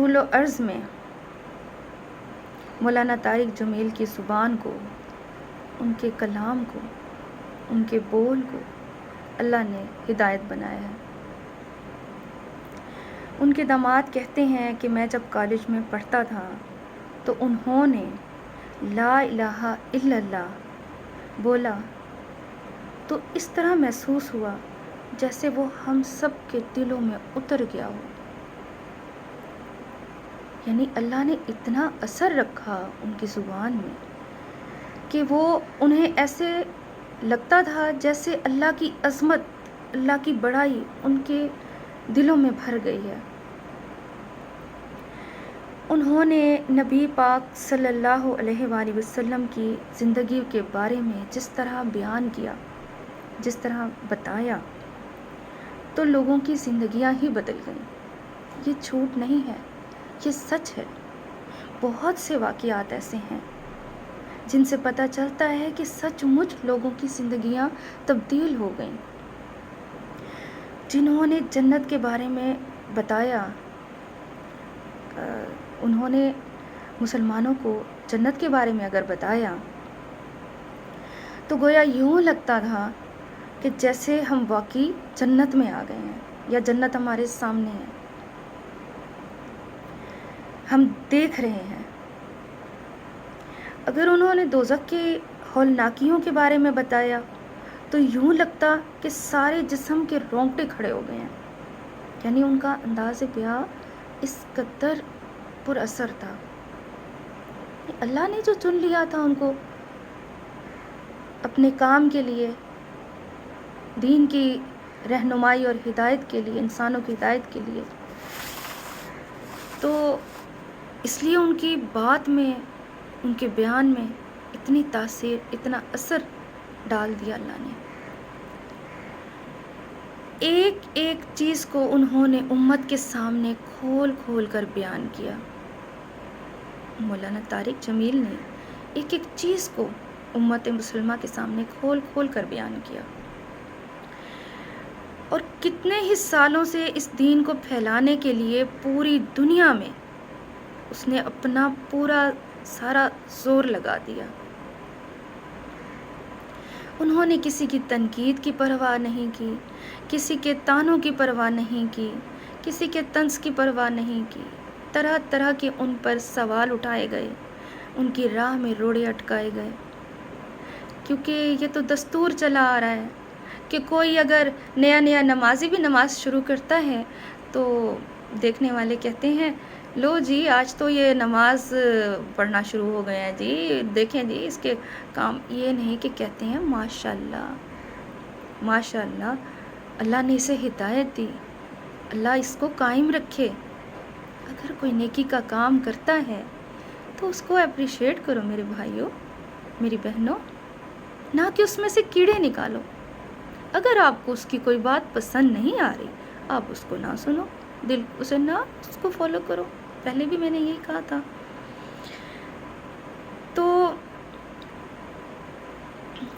طول و عرض میں مولانا طارق جمیل کی زبان کو، ان کے کلام کو، ان کے بول کو اللہ نے ہدایت بنایا ہے۔ ان کے داماد کہتے ہیں کہ میں جب کالج میں پڑھتا تھا تو انہوں نے لا الہ الا اللہ بولا تو اس طرح محسوس ہوا جیسے وہ ہم سب کے دلوں میں اتر گیا ہو۔ یعنی اللہ نے اتنا اثر رکھا ان کی زبان میں کہ وہ انہیں ایسے لگتا تھا جیسے اللہ کی عظمت، اللہ کی بڑائی ان کے دلوں میں بھر گئی ہے۔ انہوں نے نبی پاک صلی اللہ علیہ وآلہ وسلم کی زندگی کے بارے میں جس طرح بیان کیا، جس طرح بتایا، تو لوگوں کی زندگیاں ہی بدل گئیں۔ یہ جھوٹ نہیں ہے، یہ سچ ہے۔ بہت سے واقعات ایسے ہیں جن سے پتہ چلتا ہے کہ سچ مچ لوگوں کی زندگیاں تبدیل ہو گئیں۔ جنہوں نے جنت کے بارے میں بتایا، انہوں نے مسلمانوں کو جنت کے بارے میں اگر بتایا تو گویا یوں لگتا تھا کہ جیسے ہم واقعی جنت میں آ گئے ہیں یا جنت ہمارے سامنے ہے، ہم دیکھ رہے ہیں۔ اگر انہوں نے دوزخ کے ہولناکیوں کے بارے میں بتایا تو یوں لگتا کہ سارے جسم کے رونگٹے کھڑے ہو گئے ہیں۔ یعنی ان کا انداز بیاں اس قدر پر اثر تھا۔ اللہ نے جو چن لیا تھا ان کو اپنے کام کے لیے، دین کی رہنمائی اور ہدایت کے لیے، انسانوں کی ہدایت کے لیے، تو اس لیے ان کی بات میں، ان کے بیان میں اتنی تاثیر، اتنا اثر ڈال دیا اللہ نے۔ ایک ایک چیز کو انہوں نے امت کے سامنے کھول کھول کر بیان کیا۔ مولانا طارق جمیل نے ایک ایک چیز کو امت مسلمہ کے سامنے کھول کھول کر بیان کیا، اور کتنے ہی سالوں سے اس دین کو پھیلانے کے لیے پوری دنیا میں اس نے اپنا پورا سارا زور لگا دیا۔ انہوں نے کسی کی تنقید کی پرواہ نہیں کی، کسی کے طعنوں کی پرواہ نہیں کی، کسی کے طنز کی پرواہ نہیں کی۔ طرح طرح کے ان پر سوال اٹھائے گئے، ان کی راہ میں روڑے اٹکائے گئے، کیونکہ یہ تو دستور چلا آ رہا ہے کہ کوئی اگر نیا نمازی بھی نماز شروع کرتا ہے تو دیکھنے والے کہتے ہیں لو جی آج تو یہ نماز پڑھنا شروع ہو گئے ہیں جی، دیکھیں جی اس کے کام۔ یہ نہیں کہ کہتے ہیں ماشاءاللہ ماشاءاللہ، اللہ نے اسے ہدایت دی، اللہ اس کو قائم رکھے۔ اگر کوئی نیکی کا کام کرتا ہے تو اس کو اپریشیٹ کرو میرے بھائیوں، میری بہنوں، نہ کہ اس میں سے کیڑے نکالو۔ اگر آپ کو اس کی کوئی بات پسند نہیں آ رہی، آپ اس کو نہ سنو، دل اسے نہ اس کو فالو کرو۔ پہلے بھی میں نے یہی کہا تھا۔ تو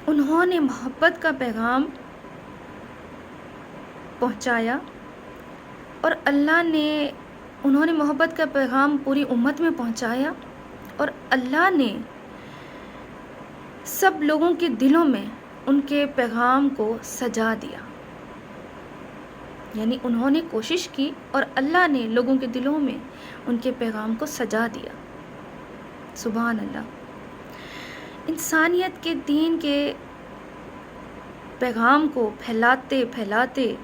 انہوں نے محبت کا پیغام پہنچایا، اور انہوں نے محبت کا پیغام پوری امت میں پہنچایا، اور اللہ نے سب لوگوں کے دلوں میں ان کے پیغام کو سجا دیا۔ یعنی انہوں نے کوشش کی اور اللہ نے لوگوں کے دلوں میں ان کے پیغام کو سجا دیا۔ سبحان اللہ۔ انسانیت کے دین کے پیغام کو پھیلاتے پھیلاتے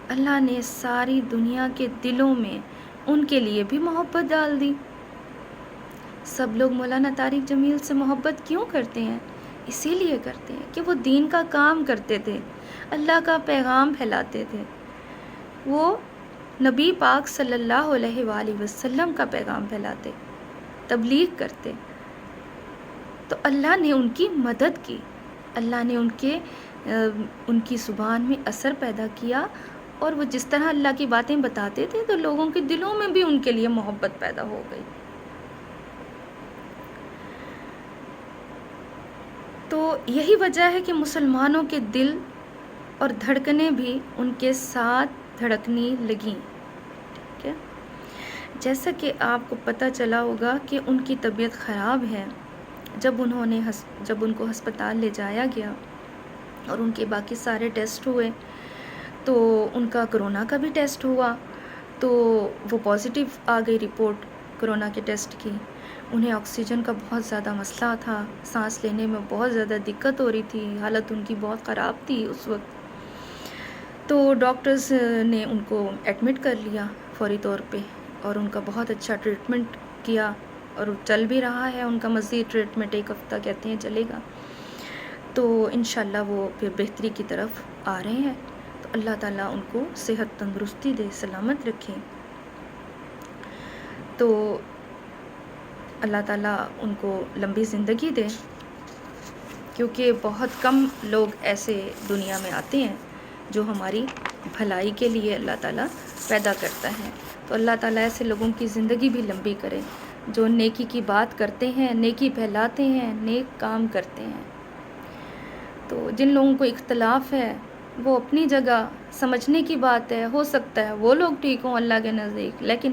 اللہ نے ساری دنیا کے دلوں میں ان کے لیے بھی محبت ڈال دی۔ سب لوگ مولانا طارق جمیل سے محبت کیوں کرتے ہیں؟ اسی لیے کرتے ہیں کہ وہ دین کا کام کرتے تھے، اللہ کا پیغام پھیلاتے تھے، وہ نبی پاک صلی اللہ علیہ وآلہ وسلم کا پیغام پھیلاتے، تبلیغ کرتے۔ تو اللہ نے ان کی مدد کی، اللہ نے ان کی زبان میں اثر پیدا کیا، اور وہ جس طرح اللہ کی باتیں بتاتے تھے تو لوگوں کے دلوں میں بھی ان کے لیے محبت پیدا ہو گئی۔ تو یہی وجہ ہے کہ مسلمانوں کے دل اور دھڑکنیں بھی ان کے ساتھ دھڑکنی لگیں۔ ٹھیک ہے، جیسا کہ آپ کو پتہ چلا ہوگا کہ ان کی طبیعت خراب ہے، جب ان کو ہسپتال لے جایا گیا اور ان کے باقی سارے ٹیسٹ ہوئے تو ان کا کرونا کا بھی ٹیسٹ ہوا تو وہ پازیٹیو آ گئی رپورٹ کرونا کے ٹیسٹ کی۔ انہیں آکسیجن کا بہت زیادہ مسئلہ تھا، سانس لینے میں بہت زیادہ دقت ہو رہی تھی، حالت ان کی بہت خراب تھی اس وقت۔ تو ڈاکٹرز نے ان کو ایڈمٹ کر لیا فوری طور پہ اور ان کا بہت اچھا ٹریٹمنٹ کیا اور چل بھی رہا ہے ان کا مزید ٹریٹمنٹ، 1 ہفتہ کہتے ہیں چلے گا، تو انشاءاللہ وہ پھر بہتری کی طرف آ رہے ہیں۔ تو اللہ تعالیٰ ان کو صحت تندرستی دے، سلامت رکھے۔ تو اللہ تعالیٰ ان کو لمبی زندگی دے، کیونکہ بہت کم لوگ ایسے دنیا میں آتے ہیں جو ہماری بھلائی کے لیے اللہ تعالیٰ پیدا کرتا ہے۔ تو اللہ تعالیٰ ایسے لوگوں کی زندگی بھی لمبی کرے جو نیکی کی بات کرتے ہیں، نیکی پھیلاتے ہیں، نیک کام کرتے ہیں۔ تو جن لوگوں کو اختلاف ہے وہ اپنی جگہ سمجھنے کی بات ہے، ہو سکتا ہے وہ لوگ ٹھیک ہوں اللہ کے نزدیک، لیکن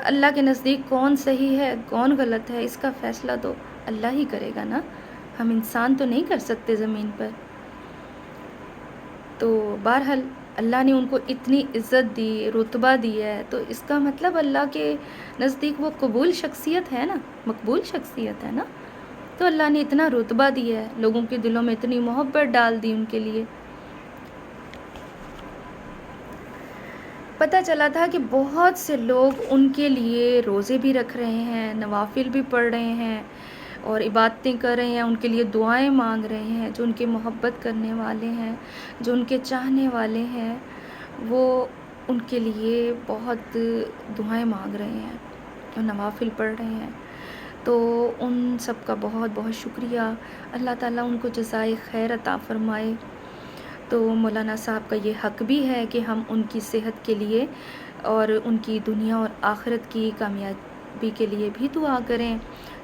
اللہ کے نزدیک کون صحیح ہے کون غلط ہے اس کا فیصلہ تو اللہ ہی کرے گا نا، ہم انسان تو نہیں کر سکتے زمین پر۔ تو بہرحال اللہ نے ان کو اتنی عزت دی، رتبہ دی ہے، تو اس کا مطلب اللہ کے نزدیک وہ قبول شخصیت ہے نا، مقبول شخصیت ہے نا۔ تو اللہ نے اتنا رتبہ دیا ہے، لوگوں کے دلوں میں اتنی محبت ڈال دی ان کے لیے۔ پتہ چلا تھا کہ بہت سے لوگ ان کے لیے روزے بھی رکھ رہے ہیں، نوافل بھی پڑھ رہے ہیں اور عبادتیں کر رہے ہیں، ان کے لیے دعائیں مانگ رہے ہیں، جو ان کے محبت کرنے والے ہیں، جو ان کے چاہنے والے ہیں، وہ ان کے لیے بہت دعائیں مانگ رہے ہیں اور نوافل پڑھ رہے ہیں۔ تو ان سب کا بہت بہت شکریہ، اللہ تعالیٰ ان کو جزائے خیر عطا فرمائے۔ تو مولانا صاحب کا یہ حق بھی ہے کہ ہم ان کی صحت کے لیے اور ان کی دنیا اور آخرت کی کامیابی کے لیے بھی دعا کریں،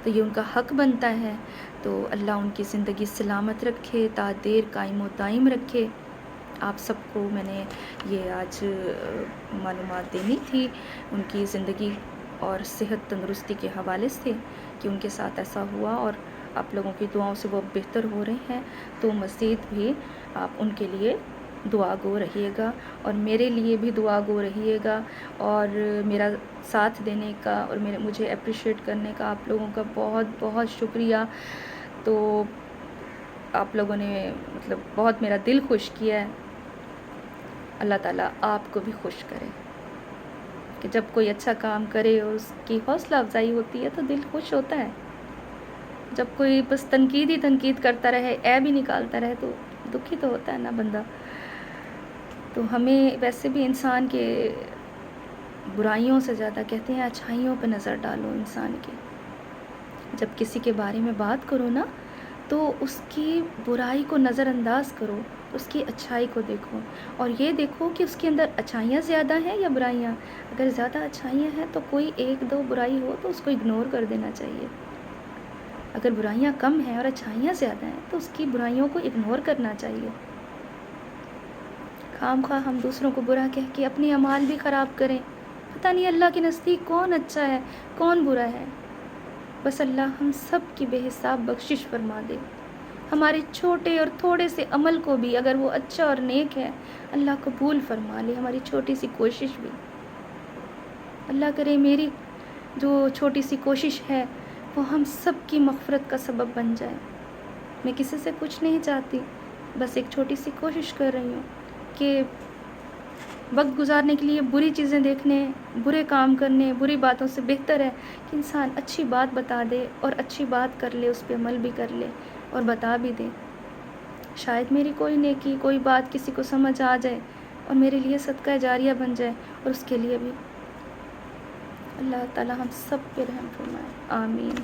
تو یہ ان کا حق بنتا ہے۔ تو اللہ ان کی زندگی سلامت رکھے، تا دیر قائم و دائم رکھے۔ آپ سب کو میں نے یہ آج معلومات دینی تھی ان کی زندگی اور صحت تندرستی کے حوالے سے کہ ان کے ساتھ ایسا ہوا اور آپ لوگوں کی دعاؤں سے وہ بہتر ہو رہے ہیں۔ تو مزید بھی آپ ان کے لیے دعا گو رہیے گا اور میرے لیے بھی دعا گو رہیے گا، اور میرا ساتھ دینے کا اور مجھے اپریشیٹ کرنے کا آپ لوگوں کا بہت بہت شکریہ۔ تو آپ لوگوں نے مطلب بہت میرا دل خوش کیا ہے۔ اللہ تعالیٰ آپ کو بھی خوش کرے کہ جب کوئی اچھا کام کرے اور اس کی حوصلہ افزائی ہوتی ہے تو دل خوش ہوتا ہے۔ جب کوئی بس تنقید ہی تنقید کرتا رہے، عیب ہی نکالتا رہے، تو دکھی تو ہوتا ہے نا بندہ۔ تو ہمیں ویسے بھی انسان کے برائیوں سے زیادہ کہتے ہیں اچھائیوں پہ نظر ڈالو انسان کی۔ جب کسی کے بارے میں بات کرو نا تو اس کی برائی کو نظر انداز کرو، اس کی اچھائی کو دیکھو اور یہ دیکھو کہ اس کے اندر اچھائیاں زیادہ ہیں یا برائیاں۔ اگر زیادہ اچھائیاں ہیں تو کوئی 1-2 برائی ہو تو اس کو اگنور کر دینا چاہیے۔ اگر برائیاں کم ہیں اور اچھائیاں زیادہ ہیں تو اس کی برائیوں کو اگنور کرنا چاہیے۔ خام خواہ ہم دوسروں کو برا کہہ کے اپنی اعمال بھی خراب کریں، پتہ نہیں اللہ کے نزدیک کون اچھا ہے کون برا ہے۔ بس اللہ ہم سب کی بے حساب بخشش فرما دے۔ ہمارے چھوٹے اور تھوڑے سے عمل کو بھی اگر وہ اچھا اور نیک ہے اللہ قبول فرما لے، ہماری چھوٹی سی کوشش بھی۔ اللہ کرے میری جو چھوٹی سی کوشش ہے وہ ہم سب کی مغفرت کا سبب بن جائے۔ میں کسی سے کچھ نہیں چاہتی، بس ایک چھوٹی سی کوشش کر رہی ہوں کہ وقت گزارنے کے لیے بری چیزیں دیکھنے، برے کام کرنے، بری باتوں سے بہتر ہے کہ انسان اچھی بات بتا دے اور اچھی بات کر لے، اس پہ عمل بھی کر لے اور بتا بھی دے۔ شاید میری کوئی نیکی، کوئی بات کسی کو سمجھ آ جائے اور میرے لیے صدقہ جاریہ بن جائے، اور اس کے لیے بھی اللہ تعالی ہم سب پہ رحم فرمائے، آمین۔